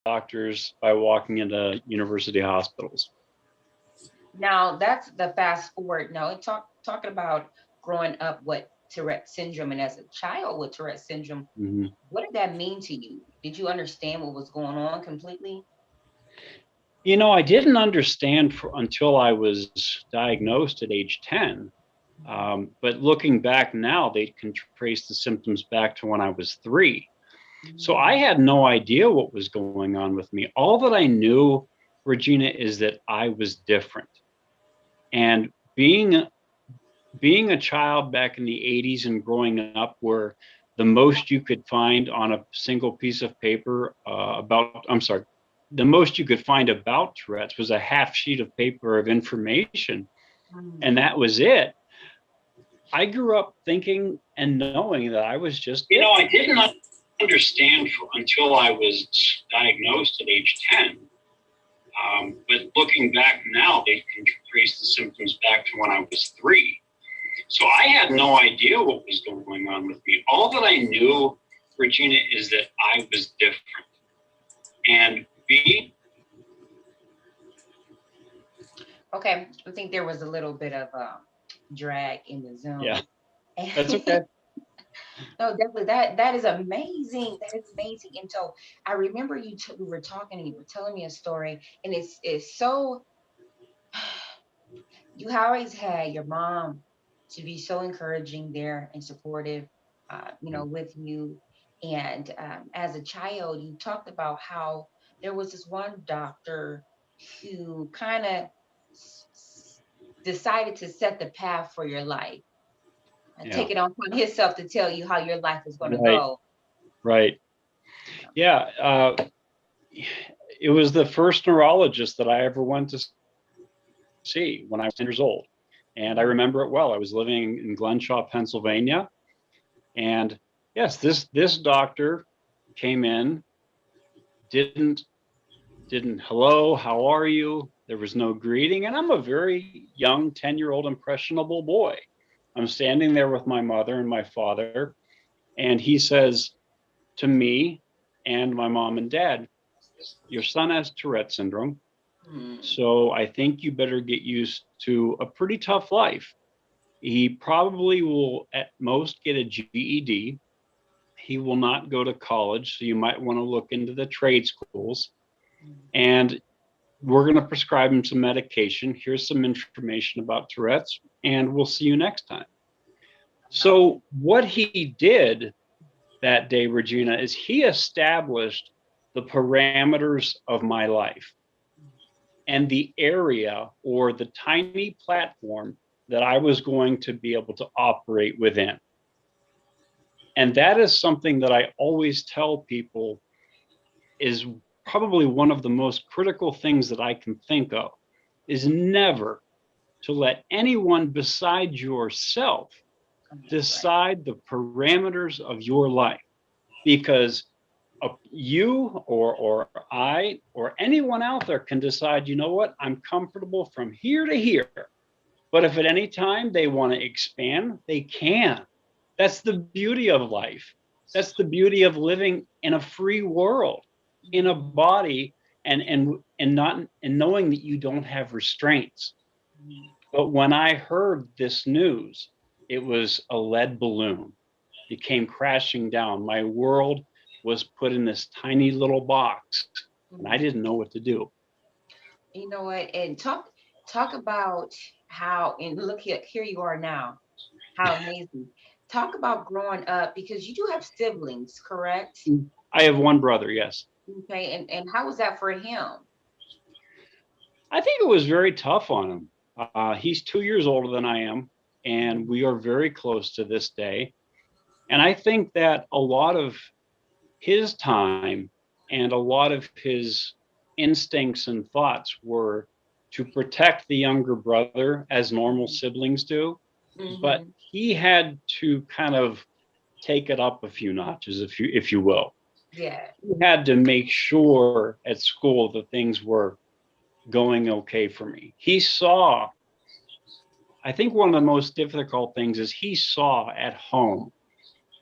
doctors by walking into university hospitals. Now that's the fast forward. Now talking about growing up with Tourette syndrome and as a child with Tourette syndrome, Mhm. what did that mean to you? Did you understand what was going on completely? I didn't understand until I was diagnosed at age 10. But looking back now, they can trace the symptoms back to when I was 3. So I Mm. had no idea what was going on with me. All that I knew, Regina, is that I was different. And being a child back in the 80s and growing up where the most you could find on a single piece of paper the most you could find about Tourette's was a half sheet of paper of information, and Mm. that was it. I grew up thinking and knowing that I was just I different. didn't understand until I was diagnosed at age 10. But looking back now, they can trace the symptoms back to when I was 3. So I had no idea what was going on with me. All that I knew, Regina, is that I was different. And Okay, I think there was a little bit of drag in the Yeah, Zoom. that's okay. No, definitely that is amazing. That is amazing. And so I remember we were talking and you were telling me a story, and it's so you always had your mom to be so encouraging there and supportive, with you. And as a child, you talked about how there was this one doctor who kind of decided to set the path for your life and Yeah, take it on himself to tell you how your life was going to right, go. right. Yeah, it was the first neurologist that I ever went to see when I was 10 years old. And I Mm. remember it well. I was living in Glenshaw, Pennsylvania. And yes, this doctor came in, didn't didn't hello, how are you? There was no greeting. And I'm a very young 10-year-old impressionable boy. I'm standing there with my mother and my father, and he says to me and my mom and dad, your son has Tourette syndrome. Mm. So I think you better get used to a pretty tough life. He probably will at most get a GED. He will not go to college. So you might want to look into the trade schools. Mm. And we're going to prescribe him some medication. Here's some information about Tourette's, and we'll see you next time. Wow. So, what he did that day, Regina, is he established the parameters of my life and the area or the tiny platform that I was going to be able to operate within. And that is something that I always tell people is probably one of the most critical things that I can think of is never to let anyone beside yourself That's right. decide the parameters of your life, because you or I or anyone out there can decide, you know what, I'm comfortable from here to here. But if at any time they want to expand, they can. That's the beauty of life. That's the beauty of living in a free world, in a Mhm. body, and not and knowing that you don't have restraints. Mhm. But when I heard this news, it was a lead balloon. It came crashing down. My world was put in this tiny little box, and I Mhm. didn't know what to do. You know what? And talk about how and look here you are now. How amazing. Talk about growing up because you do have siblings, correct? I have one brother, yes. Okay, and how was that for him? I think it was very tough on him. He's 2 years older than I am, and Mhm. we are very close to this day. And I think that a lot of his time and a lot of his instincts and thoughts were to protect the younger brother as normal Mhm. siblings do. But Mhm. he had to kind of take it up a few notches, if you will. Yeah. He had to make sure at school that things were going okay for me. I think one of the most difficult things is he saw at home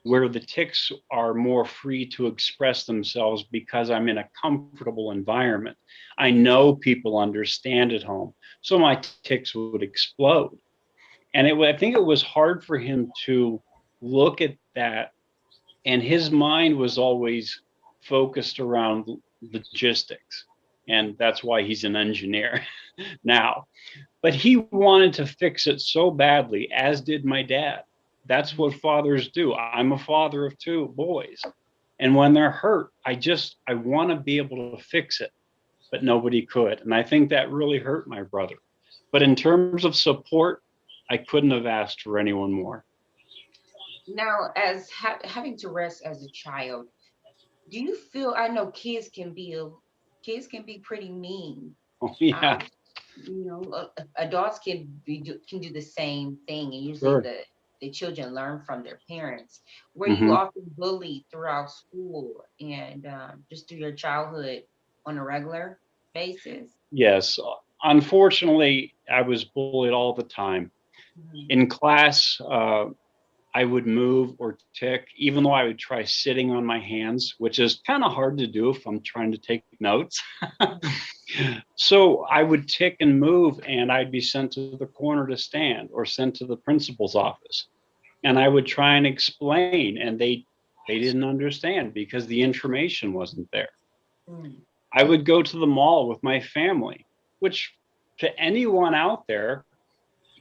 where the tics are more free to express themselves because I'm in a comfortable environment. I know people understand at home, so my tics would explode. And I think it was hard for him to look at that. And his mind was always focused around logistics. And that's why he's an engineer now. But he wanted to fix it so badly, as did my dad. That's what fathers do. I'm a father of two boys. And when they're hurt, I want to be able to fix it, but nobody could. And I think that really hurt my brother. But in terms of support, I couldn't have asked for anyone more. Now, as having Tourette's as a child, do you feel? I know kids can be pretty mean. Oh, yeah, Um, adults can do the same thing, and usually sure. the children learn from their parents. Were you Hmm. often bullied throughout school and just through your childhood on a regular basis? Yes. Unfortunately, I was bullied all the time. Mhm. In class, I would move or tick, even though I would try sitting on my hands, which is kind of hard to do if I'm trying to take notes. So I would tick and move, and I'd be sent to the corner to stand or sent to the principal's office. And I would try and explain, and they didn't understand because the information wasn't there. Mm. I would go to the mall with my family, which to anyone out there,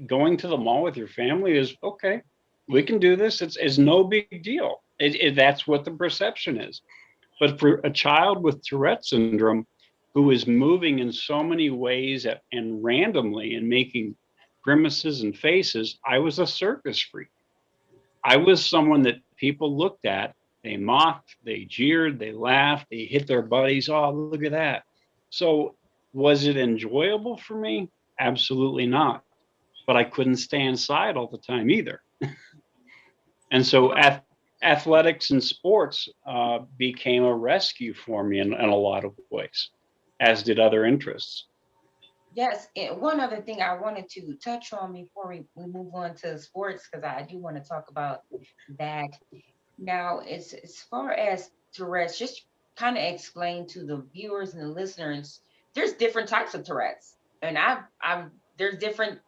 going to the mall with your family is okay. We can do this. It's no big deal. That's what the perception is. But for a child with Tourette syndrome who is moving in so many ways and randomly and making grimaces and faces, I was a circus freak. I was someone that people looked at, they mocked, they jeered, they laughed, they hit their buddies. Oh, look at that. So, was it enjoyable for me? Absolutely not. But I couldn't stay inside all the time either. And so, athletics and sports became a rescue for me in a lot of ways, as did other interests. Yes, and one other thing I wanted to touch on before we move on to sports, because I do want to talk about that. Now, as far as Tourette's, just kind of explain to the viewers and the listeners, there's different types of Tourette's. And there's different,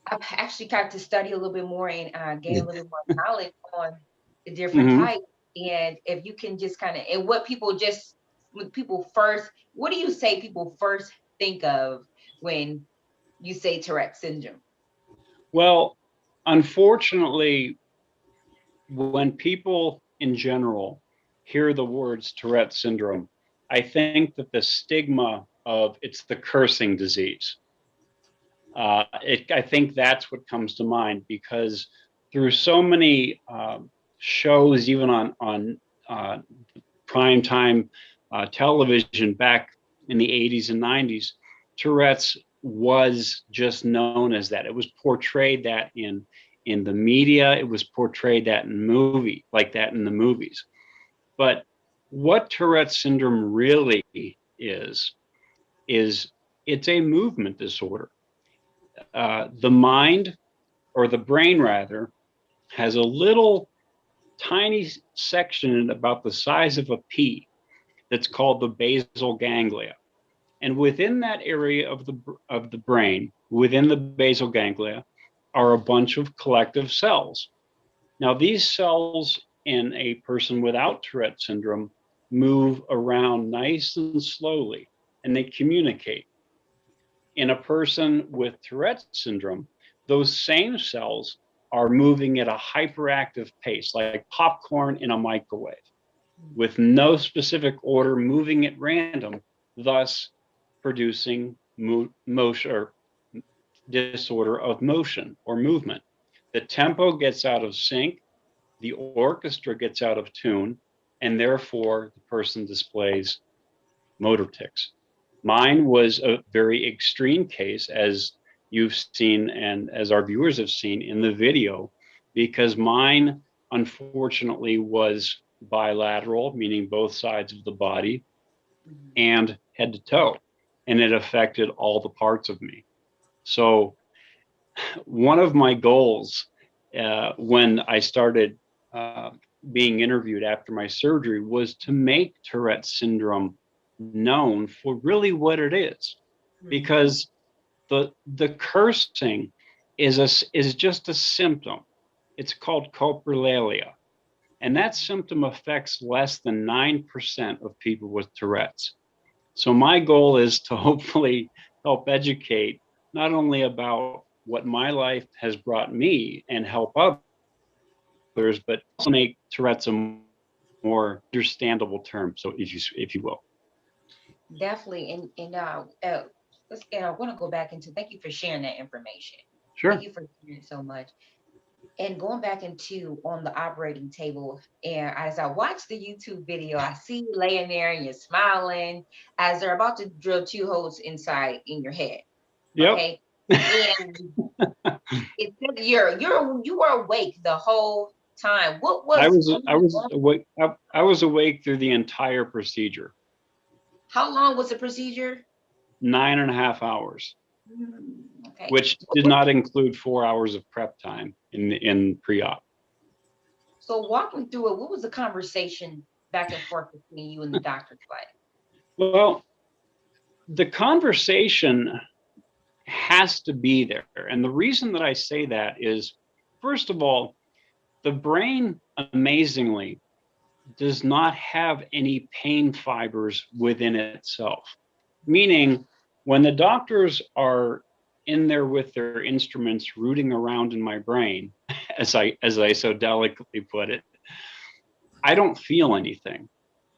I've actually got to study a little bit more and gain a little bit more knowledge on the different Hmm. types. And if you can just kind of, and when people first, what do you say people first think of when you say Tourette syndrome? Well, unfortunately, when people in general hear the words Tourette syndrome, I think that the stigma of it's the cursing disease. I think that's what comes to mind because through so many shows, even on prime time television back in the 80s and 90s, Tourette's was just known as that. It was portrayed that in the media. It was portrayed that in movie like that in the movies. But what Tourette syndrome really is is it's a movement disorder. The mind or the brain rather has a little tiny section about the size of a pea that's called the basal ganglia. And within that area of the brain, within the basal ganglia, are a bunch of collective cells. Now, these cells in a person without Tourette syndrome move around nice and slowly, and they communicate. In a person with Tourette syndrome, those same cells are moving at a hyperactive pace, like popcorn in a microwave, with no specific order, moving at random, thus producing motion or disorder of motion or movement. The tempo gets out of sync, the orchestra gets out of tune, and therefore the person displays motor tics. Mine was a very extreme case, as you've seen and as our viewers have seen in the video, because mine unfortunately was bilateral, meaning both sides of the body, Mhm. and head to toe, and it affected all the parts of me. So, one of my goals when I started uh, being interviewed after my surgery was to make Tourette's syndrome known for really what it is, because the cursing is just a symptom. It's called coprolalia, and that symptom affects less than 9% of people with Tourette's. So my goal is to hopefully help educate not only about what my life has brought me and help others, but also make Tourette's a more understandable term. So if you will. Definitely. And I want to go back into, thank you for sharing that information. Thank Sure. you for sharing so much. And going back into on the operating table, and as I watch the YouTube video, I see you laying there and you're smiling as they're about to drill two holes inside in your head. Yep. Okay. And it said you were awake the whole time. What I was was going I was on? awake. I was awake through the entire procedure, How long was the procedure? 9.5 hours, Okay. which did not include 4 hours of prep time in pre-op. So walk me through it. What was the conversation back and forth between you and the doctor's like? Well, the conversation has to be there, and the reason that I say that is, first of all, the brain amazingly does not have any pain fibers within itself. Meaning, when the doctors are in there with their instruments rooting around in my brain, as I so delicately put it, I don't feel anything.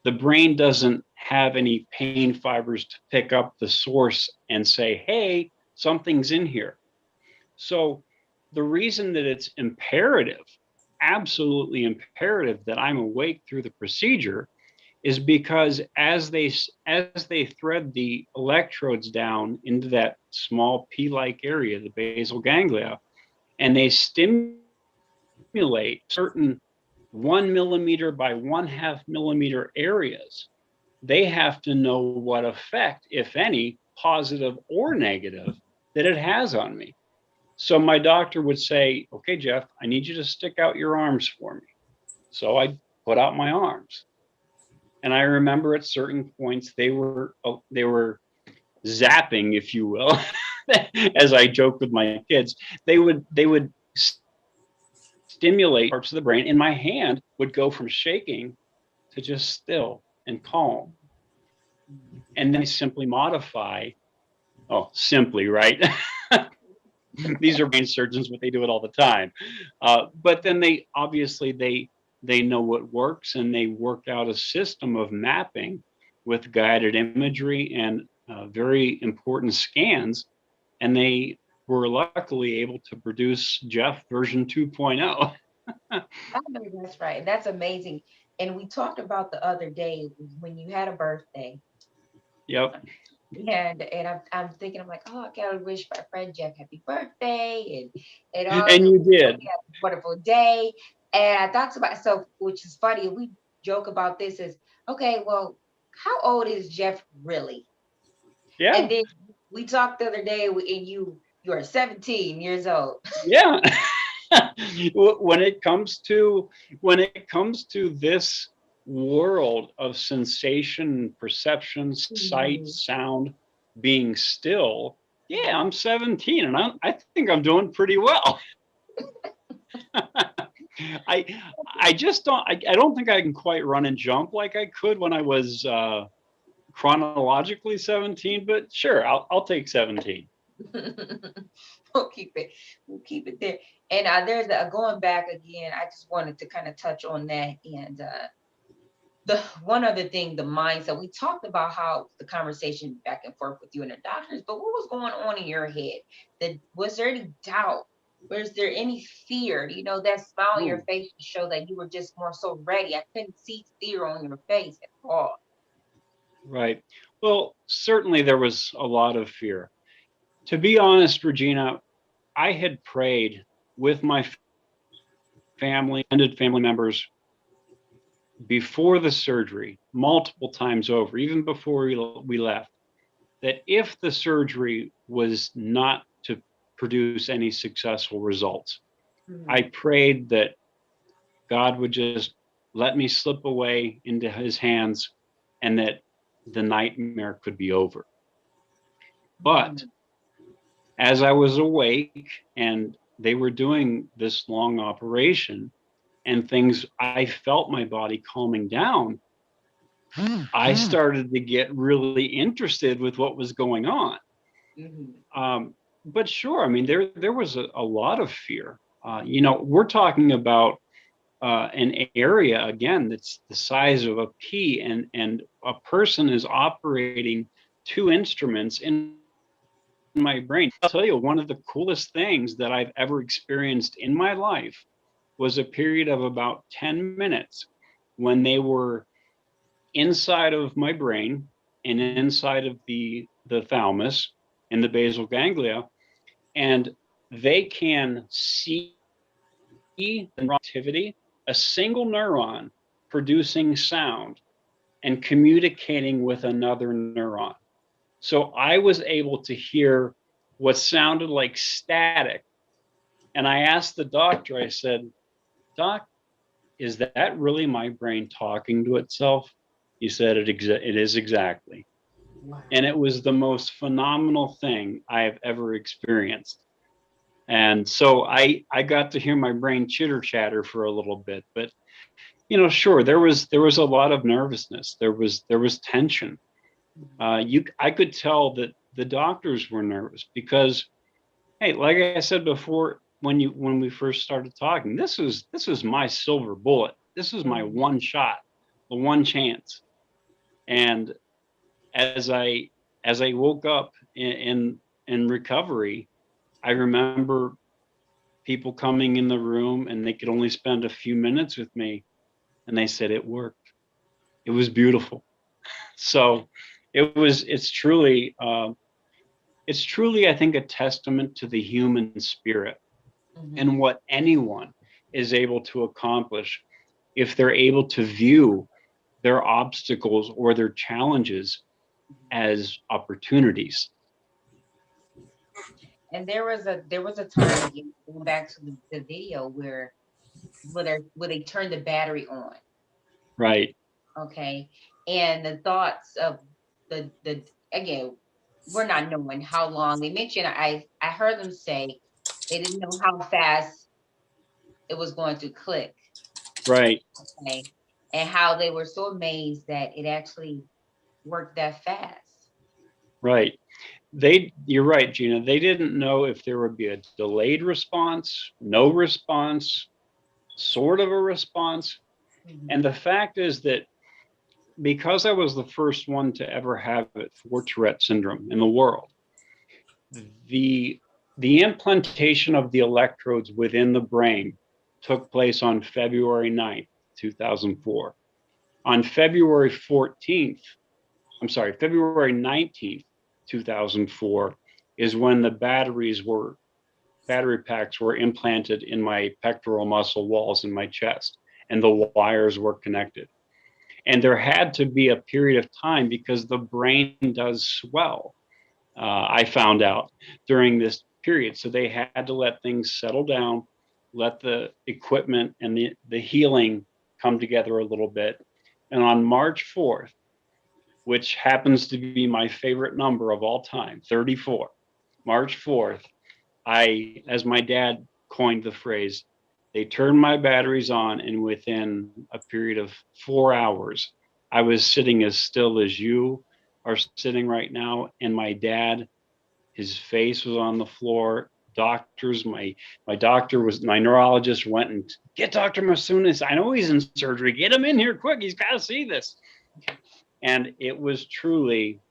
The brain doesn't have any pain fibers to pick up the source and say, hey, something's in here. So the reason that it's imperative, absolutely imperative, that I'm awake through the procedure is because as they thread the electrodes down into that small pea-like area, the basal ganglia, and they stimulate certain 1 millimeter by 1/2 millimeter areas, they have to know what effect, if any, positive or negative, that it has on me. So my doctor would say, okay, Jeff, I need you to stick out your arms for me. So I put out my arms. And I remember at certain points they were zapping, if you will, as I joke with my kids. They would stimulate parts of the brain, and my hand would go from shaking to just still and calm. And then I simply modify. Oh, simply, right? These are brain surgeons, but they do it all the time. But then they obviously they know what works, and they work out a system of mapping with guided imagery and very important scans, and they were luckily able to produce Jeff version 2.0. I know that's right. That's amazing. And we talked about the other day when you had a birthday. Yep. And I'm thinking, I'm like, oh, I gotta wish my friend Jeff happy birthday and all And the you did. wonderful day. And I thought to myself, which is funny, we joke about this is okay, well, how old is Jeff really? And Yeah. then we talked the other day and you're 17 years old. Yeah. when it comes to this world of sensation, perception, sight, Mhm. sound, being still, yeah, I'm 17, and I think I'm doing pretty well. I I just I don't think I can quite run and jump like I could when I was chronologically 17, but sure, I'll take 17. we'll keep it we'll keep it there. And there's going back again, I just wanted to kind of touch on that. And the one other thing, the mindset, we talked about how the conversation back and forth with you and the doctors, but what was going on in your head? That was there any doubt? Was there any fear? That smile on your Ooh, face to show that you were just more so ready. I couldn't see fear on your face at all. right. Well, certainly there was a lot of fear. To be honest, Regina, I had prayed with my family, extended family members before the surgery multiple times over, even before we left, that if the surgery was not to produce any successful results, I Mhm. prayed that God would just let me slip away into his hands and that the nightmare could be over. But as I was awake and they were doing this long operation and things, I felt my body calming down. I started to get really interested with what was going on. But sure, I mean, there was a lot of fear. We're talking about an area again that's the size of a pea, and a person is operating two instruments in my brain. I'll tell you, one of the coolest things that I've ever experienced in my life was a period of about 10 minutes when they were inside of my brain and inside of the thalamus and the basal ganglia, and they can see the activity, a single neuron producing sound and communicating with another neuron. So I was able to hear what sounded like static. And I asked the doctor, I said, Doc, is that really my brain talking to itself? He said, it is exactly. Wow. And it was the most phenomenal thing I have ever experienced. And so I got to hear my brain chitter chatter for a little bit, but sure, there was a lot of nervousness. There was tension. I could tell that the doctors were nervous because, hey, like I said before, when we first started talking, this was my silver bullet. This was my one shot, the one chance. And as I woke up in recovery, I remember people coming in the room and they could only spend a few minutes with me, and they said it worked. It was beautiful. So it's truly I think a testament to the human spirit and what anyone is able to accomplish if they're able to view their obstacles or their challenges as opportunities. And there was a time, again, going back to the video where they turned the battery on. Right. Okay. And the thoughts of the again, we're not knowing how long they mentioned. I heard them say they didn't know how fast it was going to click. Right. Okay. And how they were so amazed that it actually worked that fast. Right. You're right, Gina. They didn't know if there would be a delayed response, no response, sort of a response. And the fact is that because I was the first one to ever have it for Tourette syndrome in the world, the implantation of the electrodes within the brain took place on February 9th, 2004. On February 19th, 2004 is when the battery packs were implanted in my pectoral muscle walls in my chest, and the wires were connected. And there had to be a period of time because the brain does swell. I found out during this period. So they had to let things settle down, let the equipment and the healing come together a little bit. And on March 4th, which happens to be my favorite number of all time, 34, March 4th, as my dad coined the phrase, they turned my batteries on, and within a period of 4 hours, I was sitting as still as you are sitting right now. And my dad, his face was on the floor. Doctors, my neurologist went and get Dr. Masunis. I know he's in surgery. Get him in here quick. He's got to see this. And it was truly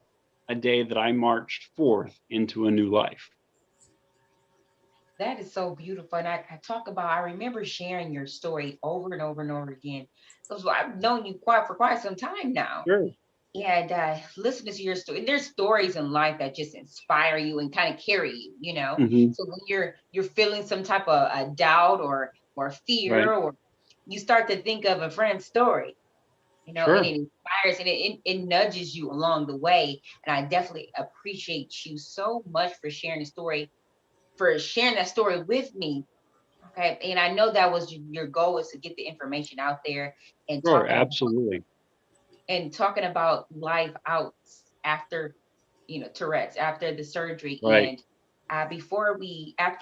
a day that I marched forth into a new life. That is so beautiful. And I remember sharing your story over and over and over again. Because I've known you for quite some time now. Sure. And listening to your story, there's stories in life that just inspire you and kind of carry you, So when you're feeling some type of a doubt or fear, Right. or you start to think of a friend's story, Sure. and it inspires and it nudges you along the way. And I definitely appreciate you so much for sharing that story with me. Okay, and I know that was your goal, is to get the information out there and Sure, absolutely. talking about life out after, Tourette's, after the surgery. Right. And after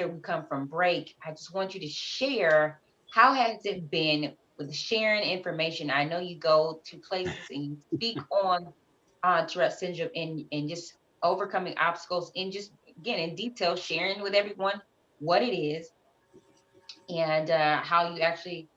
we come from break, I just want you to share, how has it been with sharing information? I know you go to places and you speak on Tourette's syndrome, and just overcoming obstacles, and just again in detail sharing with everyone what it is, and how you actually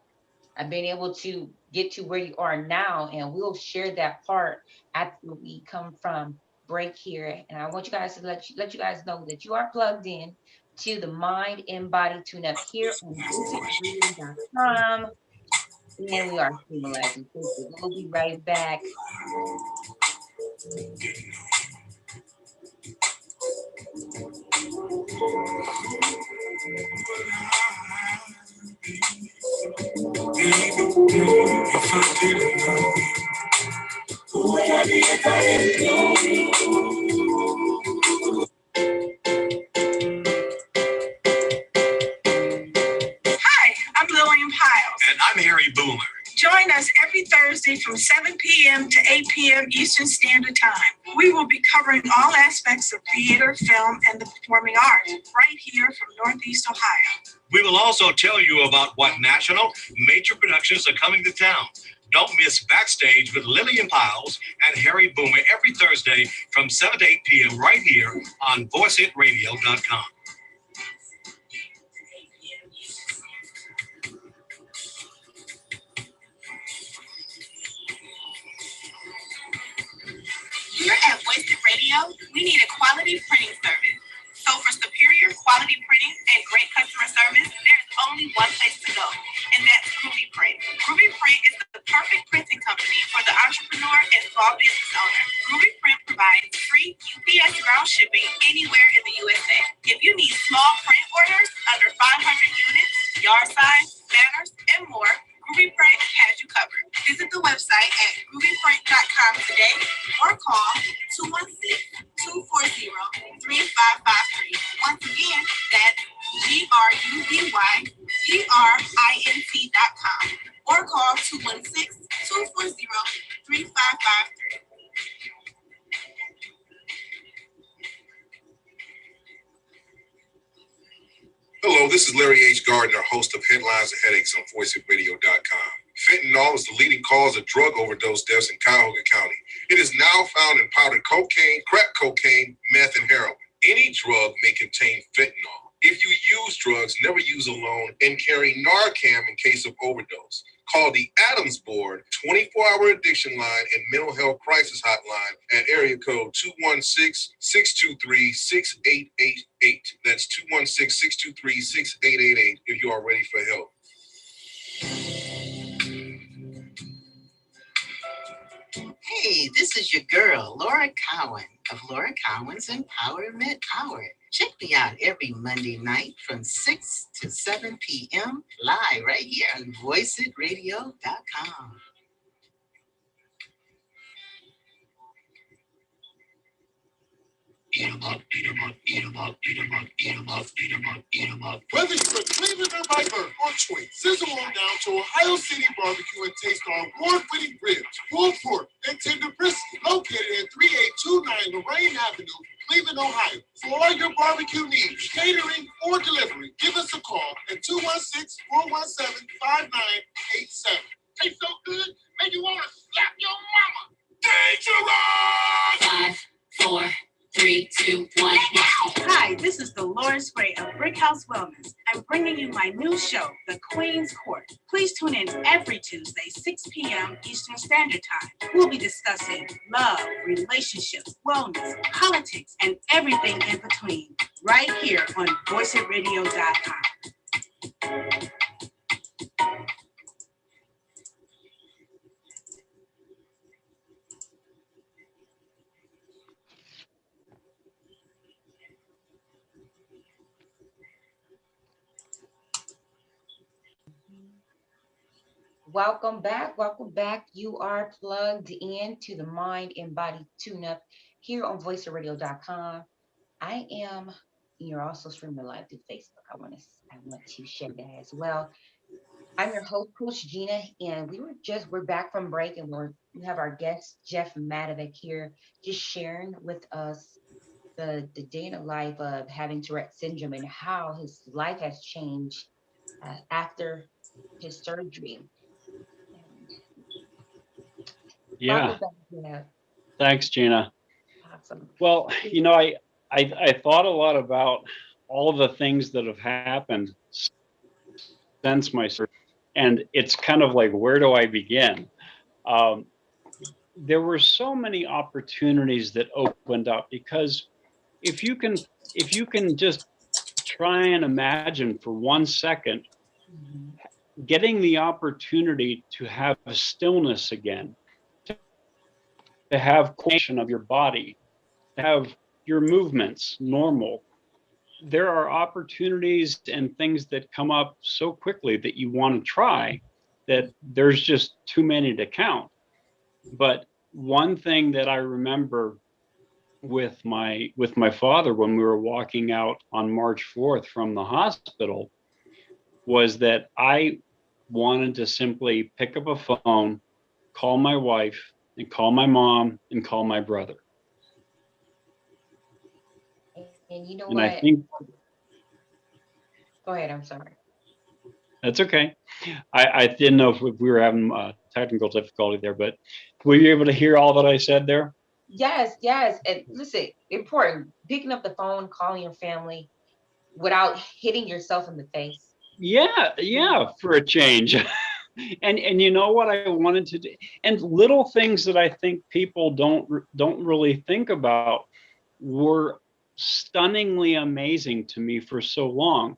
have been able to get to where you are now. And we'll share that part after we come from break here. And I want you guys to let you guys know that you are plugged in to the Mind and Body Tune Up here on VoiceItRadio.com. And we are Stimulizing. We'll be right back. Hi, I'm Lillian Piles. And I'm Harry Boomer. Join us every Thursday from 7 p.m. to 8 p.m. Eastern Standard Time. We will be covering all aspects of theater, film, and the performing arts right here from Northeast Ohio. We will also tell you about what national major productions are coming to town. Don't miss Backstage with Lillian Piles and Harry Boomer every Thursday from 7 to 8 p.m. right here on VoiceItRadio.com. Here at Voice It Radio, we need a quality printing service. So for superior quality printing and great customer service, there's only one place to go, and that's Groovy Print. Groovy Print is the perfect printing company for the entrepreneur and small business owner. Groovy Print provides free UPS ground shipping anywhere in the USA. If you need small print orders under 500 units, yard size, banners, and more, Groovy Print has you covered. Visit the website at groovyprint.com today or call 216-240-3553. Once again, that's GRUVYPRINT.com or call 216-240-3553. Hello, this is Larry H. Gardner, host of Headlines and Headaches on VoiceItRadio.com. Fentanyl is the leading cause of drug overdose deaths in Cuyahoga County. It is now found in powdered cocaine, crack cocaine, meth, and heroin. Any drug may contain fentanyl. If you use drugs, never use alone, and carry Narcan in case of overdose. Call the Adams Board 24-hour addiction line and mental health crisis hotline at area code 216-623-6888. That's 216-623-6888 if you are ready for help. Hey, this is your girl, Laura Cowan of Laura Cowan's Empowerment Hour. Check me out every Monday night from 6 to 7 p.m. live right here on VoiceItRadio.com. Eat 'em up, eat 'em up, eat 'em up, eat 'em up, eat 'em up, eat 'em up, eat 'em up. Whether you're a Cleveland or Viper or Detroit, sizzle on down to Ohio City Barbecue and taste our award-winning ribs, pulled pork, and tender brisket, located at 3829 Lorraine Avenue, Cleveland, Ohio. For all your barbecue needs, catering or delivery, give us a call at 216-417-5987. Tastes so good, make you want to slap your mama. Dangerous! 5, 4, 3, 2, 1. Hi, this is Dolores Gray of Brick House Wellness. I'm bringing you my new show, The Queen's Court. Please tune in every Tuesday, 6 p.m. Eastern Standard Time. We'll be discussing love, relationships, wellness, politics, and everything in between, right here on VoiceItRadio.com. Welcome back. Welcome back. You are plugged in to the Mind and Body Tune Up here on VoiceItRadio.com. I am you're also streaming live through Facebook. I want to share that as well. I'm your host, Coach Gina, and we're back from break, and we have our guest Jeff Madovic here, just sharing with us the day in the life of having Tourette syndrome and how his life has changed after his surgery. Yeah. Welcome back, Jeff. Thanks, Gina. Awesome. Well, I thought a lot about all the things that have happened since my surgery, and it's kind of like, where do I begin? There were so many opportunities that opened up, because if you can just try and imagine for 1 second Mhm. getting the opportunity to have stillness again, to have coordination of your body, to have your movements normal. There are opportunities and things that come up so quickly that you want to try, that there's just too many to count. But one thing that I remember with my father when we were walking out on March 4th from the hospital was that I wanted to simply pick up a phone, call my wife, and call my mom, and call my brother. And you know And I what? think Go ahead. I'm sorry. that's okay. I didn't know if we were having technical difficulty there, but were you able to hear all that I said there? Yes, yes. And listen, important, picking up the phone, calling your family without hitting yourself in the face. Yeah, for a change. And you know what I wanted to do, and little things that I think people don't really think about were stunningly amazing to me for so long.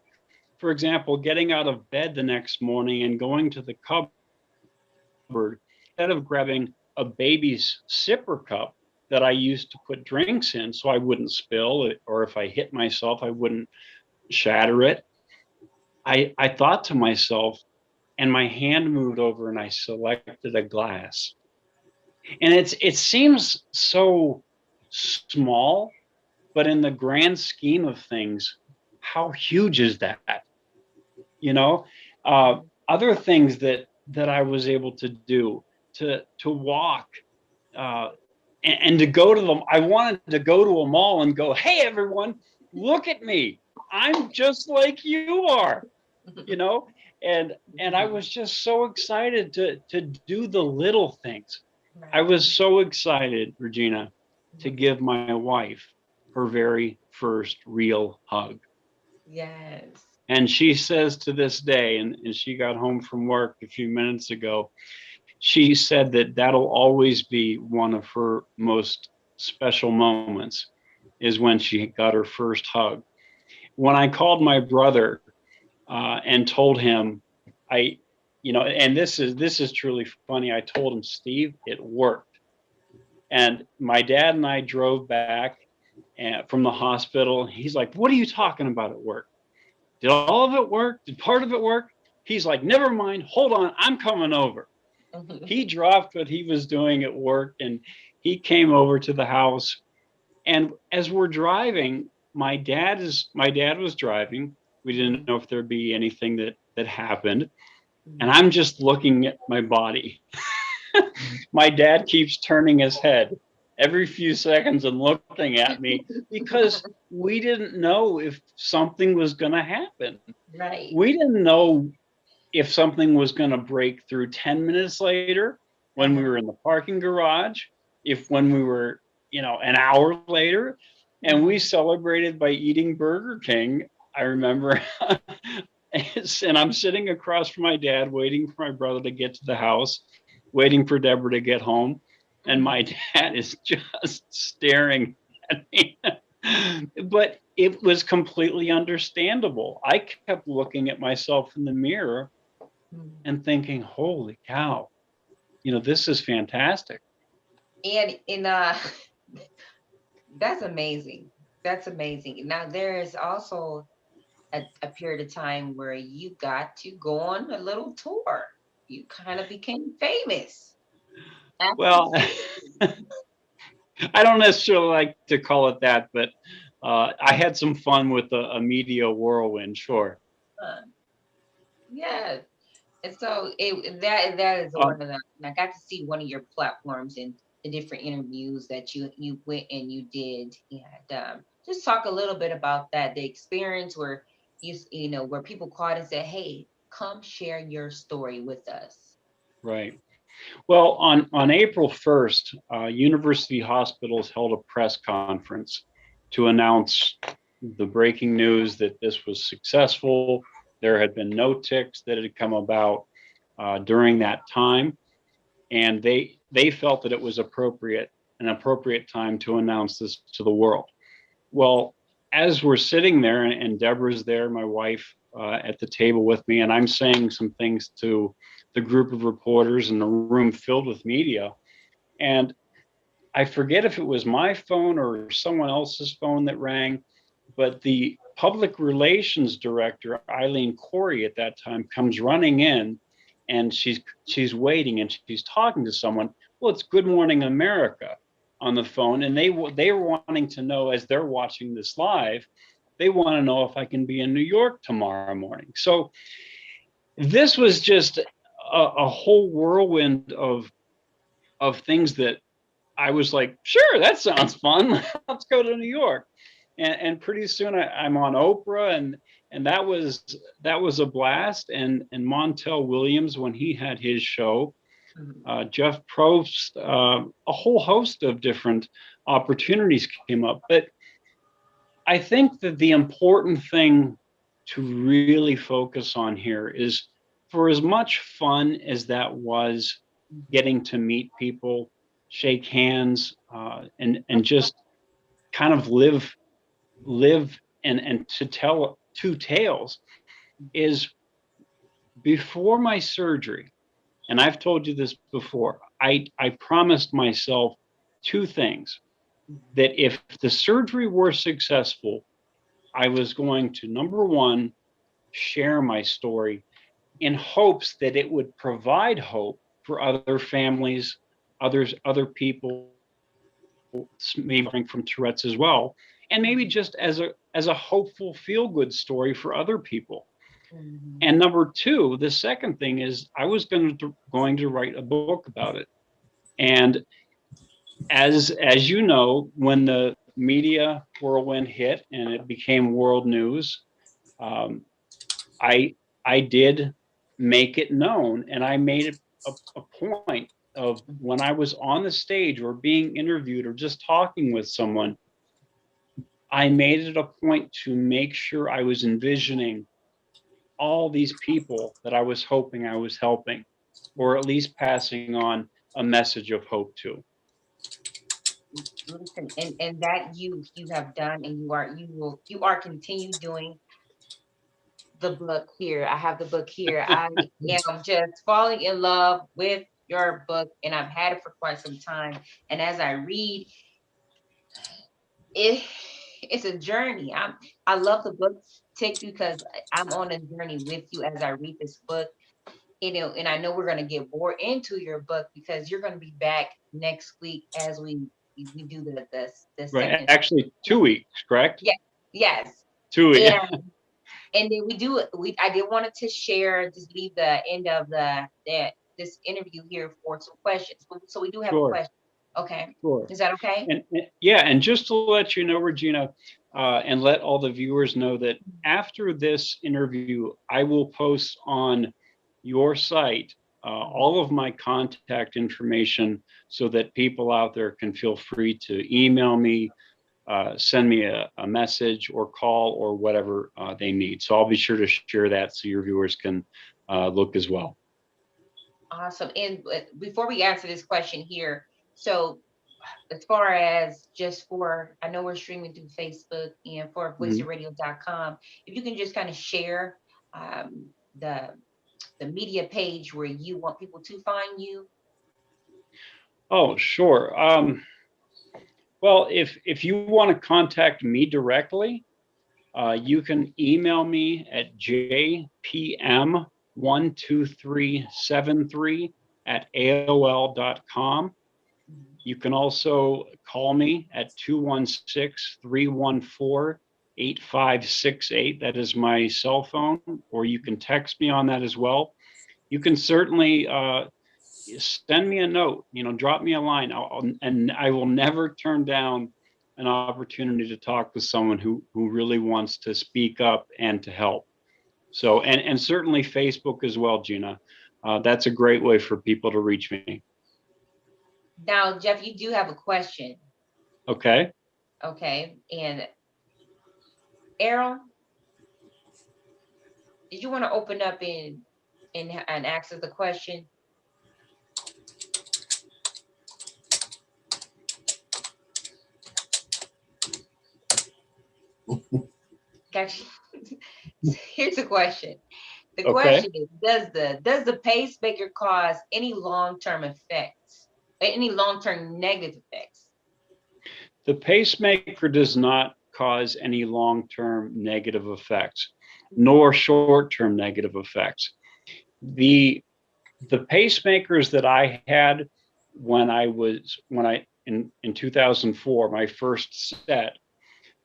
For example, getting out of bed the next morning and going to the cupboard, instead of grabbing a baby's sipper cup that I used to put drinks in so I wouldn't spill it, or if I hit myself, I wouldn't shatter it. I thought to myself, and my hand moved over and I selected a glass. And it seems so small, but in the grand scheme of things, how huge is that? You know, other things that I was able to do, to walk, and to go to them. I wanted to go to a mall and go, hey everyone, look at me. I'm just like you are, you know? And I was just so excited to do the little things. I Right. was so excited, Regina, to give my wife her very first real hug. Yes. And she says to this day, and she got home from work a few minutes ago, she said that that'll always be one of her most special moments, is when she got her first hug. When I called my brother and told him, I, and this is truly funny. I told him, Steve, it worked. And my dad and I drove back from the hospital. He's like, what are you talking about at work? Did all of it work? Did part of it work? He's like, never mind. Hold on. I'm coming over. He dropped what he was doing at work and he came over to the house. And as we're driving, my dad was driving. We didn't know if there'd be anything that happened. And I'm just looking at my body. My dad keeps turning his head every few seconds and looking at me, because we didn't know if something was going to happen. Right. We didn't know if something was going to break through 10 minutes later when we were in the parking garage, if when we were, an hour later. And we celebrated by eating Burger King, I remember. And I'm sitting across from my dad, waiting for my brother to get to the house, waiting for Deborah to get home. And my dad is just staring at me. But it was completely understandable. I kept looking at myself in the mirror and thinking, holy cow, this is fantastic. And that's amazing. That's amazing. Now there is also a period of time where you got to go on a little tour. You kind of became famous. Well, I don't necessarily like to call it that, but I had some fun with a media whirlwind, sure. Uh, yeah. And so that is Um, one of the, and I got to see one of your platforms and the different interviews that you went and you did, and just talk a little bit about that, the experience where you know where people called and said, "Hey, come share your story with us." right. Well, on April 1st, University Hospitals held a press conference to announce the breaking news that this was successful. There had been no ticks that had come about during that time, and they felt that it was an appropriate time to announce this to the world. Well, as we're sitting there, and Deborah's there, my wife, at the table with me, and I'm saying some things to the group of reporters in the room filled with media, and I forget if it was my phone or someone else's phone that rang, but the public relations director, Eileen Corey, at that time comes running in, and she's waiting and she's talking to someone. Well, it's Good Morning America on the phone, and they were wanting to know, as they're watching this live, they want to know if I can be in New York tomorrow morning. So this was just a whole whirlwind of things that I was like, sure, that sounds fun. Let's go to New York. And pretty soon I'm on Oprah, and that was a blast. And Montel Williams, when he had his show, Jeff Probst, a whole host of different opportunities came up. But I think that the important thing to really focus on here is, for as much fun as that was, getting to meet people, shake hands, and just kind of live and to tell two tales, is before my surgery, and I've told you this before, I promised myself two things: that if the surgery were successful, I was going to, number one, share my story in hopes that it would provide hope for other families, other people, maybe from Tourette's as well, and maybe just as a hopeful feel good story for other people. Mhm. And number two, the second thing is I was going to write a book about it. And as you know, when the media whirlwind hit and it became world news, um, I did make it known, and I made it a point of, when I was on the stage or being interviewed or just talking with someone, I made it a point to make sure I was envisioning all these people that I was hoping I was helping, or at least passing on a message of hope to. Listen, and that you have done, and you are continue doing. The book here, I have the book here. I am just falling in love with your book, and I've had it for quite some time. And as I read it, it's a journey. I love the book take because I'm on a journey with you as I read this book. You know, and I know we're gonna get more into your book because you're gonna be back next week as we do the Right. second. Actually, 2 weeks, correct? Yeah, yes. 2 weeks. Yeah. And then I did wanted to share, just leave the end of this interview here for some questions. So we do have a Sure. question. Okay. Sure. Is that okay? And yeah, and just to let you know, Regina, and let all the viewers know that after this interview, I will post on your site all of my contact information, so that people out there can feel free to email me, send me a message, or call, or whatever they need. So I'll be sure to share that so your viewers can look as well. Awesome. And before we answer this question here, so as far as just for, I know we're streaming through Facebook and for Mhm. voiceofradio.com, if you can just kind of share um, the media page where you want people to find you. Oh, sure. Well, if you want to contact me directly, you can email me at jpm12373 at AOL.com. You can also call me at 216-314-8568. That is my cell phone, or you can text me on that as well. You can certainly send me a note, drop me a line, and I will never turn down an opportunity to talk with someone who really wants to speak up and to help. So, and certainly Facebook as well, Gina. That's a great way for people to reach me. Now, Jeff, you do have a question. Okay. Okay. And Errol, did you want to open up and answer the question? Actually, here's the question. The question is, does the pacemaker cause any long-term effects, any long-term negative effects? The pacemaker does not cause any long-term negative effects, nor short-term negative effects. The pacemakers that I had in 2004, my first set,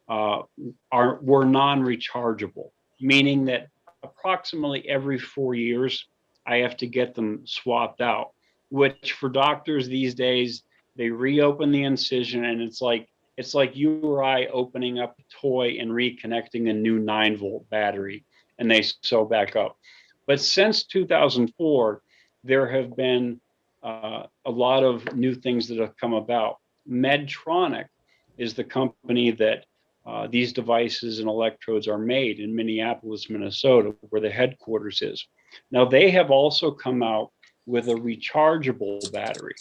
were non-rechargeable, meaning that approximately every 4 years I have to get them swapped out, which for doctors these days, they reopen the incision and it's like you or I opening up a toy and reconnecting a new 9-volt battery, and they sew back up. But since 2004, there have been a lot of new things that have come about. Medtronic is the company that these devices and electrodes are made in Minneapolis, Minnesota, where the headquarters is. Now, they have also come out with a rechargeable battery.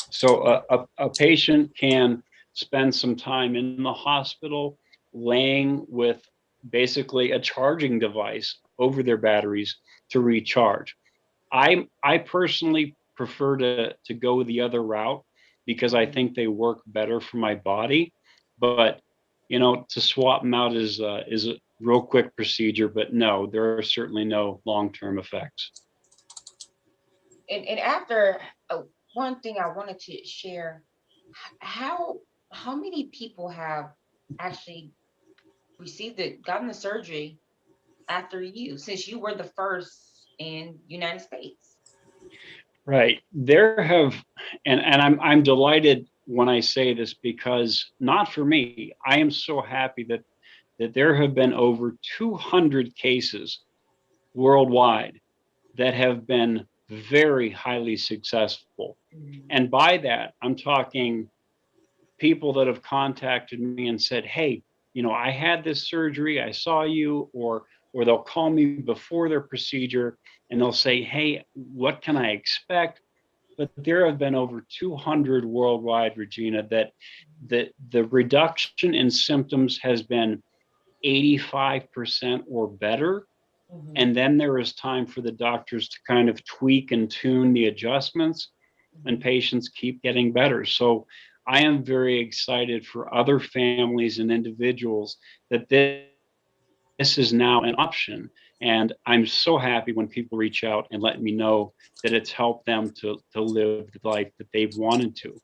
So a patient can spend some time in the hospital laying with basically a charging device over their batteries to recharge. I personally prefer to go the other route because I think they work better for my body. But to swap them out is a real quick procedure. But no, there are certainly no long-term effects. And after one thing I wanted to share, how many people have actually gotten the surgery after you, since you were the first in United States? Right. There have, and I'm delighted when I say this, because not for me, I am so happy that there have been over 200 cases worldwide that have been very highly successful. And by that, I'm talking people that have contacted me and said, hey, I had this surgery, I saw you, or they'll call me before their procedure and they'll say, hey, what can I expect? But there have been over 200 worldwide, Regina, that the reduction in symptoms has been 85% or better. And then there is time for the doctors to kind of tweak and tune the adjustments, and patients keep getting better. So I am very excited for other families and individuals that this is now an option. And I'm so happy when people reach out and let me know that it's helped them to live the life that they've wanted to.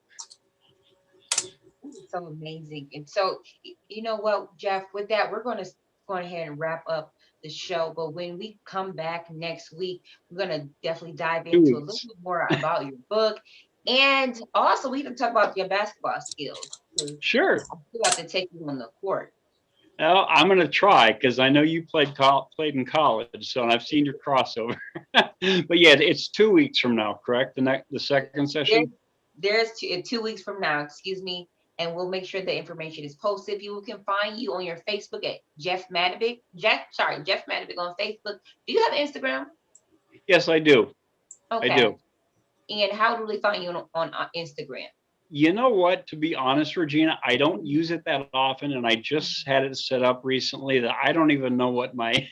So amazing. And so, you know what, Jeff, with that, we're going to go ahead and wrap up the show. But when we come back next week, we're going to definitely dive into a little bit more about your book. And also, we can talk about your basketball skills. Sure. You have to take you on the court. Well, I'm going to try, because I know you played in college, so I've seen your crossover. But yeah, it's 2 weeks from now, correct? The second session? There's 2 weeks from now, excuse me, and we'll make sure the information is posted. People can find you on your Facebook at Jeff Matovic. Jeff Matovic on Facebook. Do you have Instagram? Yes, I do. Okay. I do. And how do they find you on Instagram? You know what? To be honest, Regina, I don't use it that often, and I just had it set up recently that I don't even know what my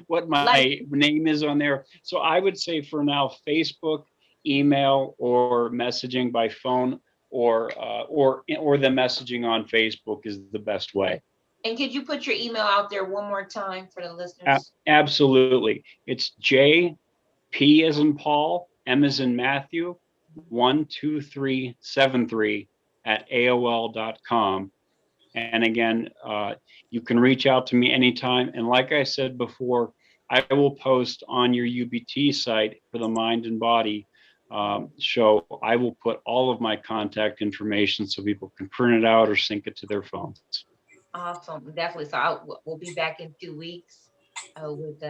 name is on there. So I would say for now, Facebook, email, or messaging by phone, or the messaging on Facebook is the best way. And could you put your email out there one more time for the listeners? Absolutely. It's JP as in Paul, M as in Matthew, 12373 at AOL.com. And again, you can reach out to me anytime. And like I said before, I will post on your UBT site for the Mind and Body show. I will put all of my contact information so people can print it out or sync it to their phones. Awesome, definitely. So we'll be back in 2 weeks with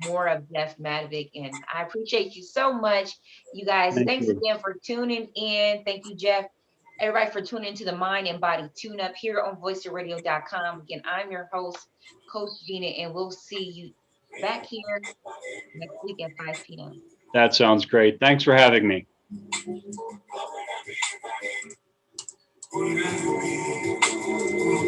more of Jeff Madovic, and I appreciate you so much, you guys. Thank Thanks you. again for tuning in. Thank you, Jeff. Everybody for tuning into the Mind and Body Tune Up here on voiceradio.com. Again, I'm your host, Coach Gina, and we'll see you back here next week at 5 p.m. That sounds great. Thanks for having me.